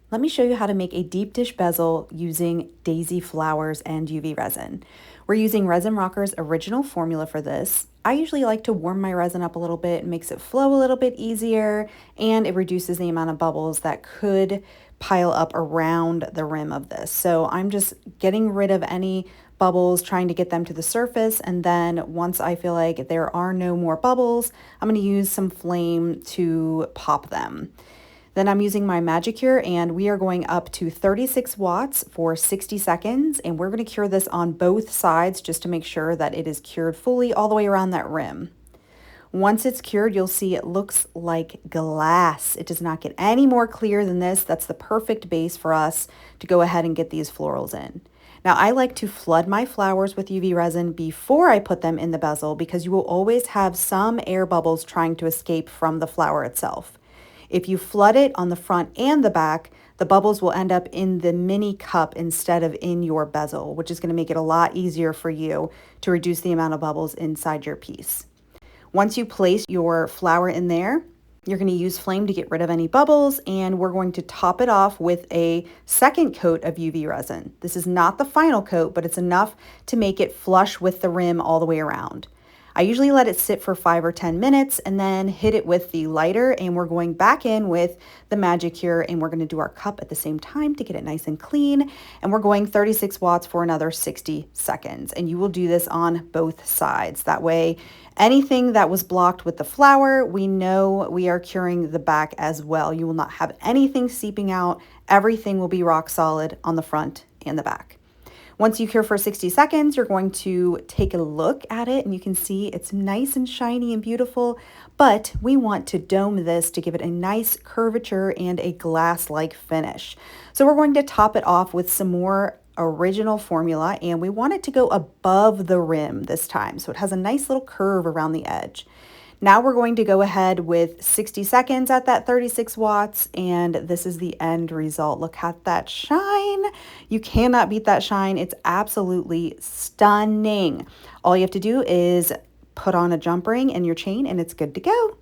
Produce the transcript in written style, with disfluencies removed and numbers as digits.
Let me show you how to make a deep dish bezel using daisy flowers and UV resin. We're using Resin Rocker's original formula for this. I usually like to warm my resin up a little bit, it makes it flow a little bit easier, and it reduces the amount of bubbles that could pile up around the rim of this. So I'm just getting rid of any bubbles, trying to get them to the surface, and then once I feel like there are no more bubbles, I'm going to use some flame to pop them. Then I'm using my Magic Cure, and we are going up to 36 watts for 60 seconds, and we're going to cure this on both sides just to make sure that it is cured fully all the way around that rim. Once it's cured, you'll see it looks like glass. It does not get any more clear than this. That's the perfect base for us to go ahead and get these florals in. Now, I like to flood my flowers with UV resin before I put them in the bezel because you will always have some air bubbles trying to escape from the flower itself. If you flood it on the front and the back, the bubbles will end up in the mini cup instead of in your bezel, which is going to make it a lot easier for you to reduce the amount of bubbles inside your piece. Once you place your flower in there, you're going to use flame to get rid of any bubbles, and we're going to top it off with a second coat of UV resin. This is not the final coat, but it's enough to make it flush with the rim all the way around. I usually let it sit for 5 or 10 minutes and then hit it with the lighter, and we're going back in with the Magic Cure, and we're going to do our cup at the same time to get it nice and clean. And we're going 36 watts for another 60 seconds. And you will do this on both sides. That way, anything that was blocked with the flower, we know we are curing the back as well. You will not have anything seeping out. Everything will be rock solid on the front and the back. Once you cure for 60 seconds, you're going to take a look at it, and you can see it's nice and shiny and beautiful, but we want to dome this to give it a nice curvature and a glass-like finish. So we're going to top it off with some more original formula, and we want it to go above the rim this time, so it has a nice little curve around the edge. Now we're going to go ahead with 60 seconds at that 36 watts, and this is the end result. Look at that shine. You cannot beat that shine. It's absolutely stunning. All you have to do is put on a jump ring and your chain, and it's good to go.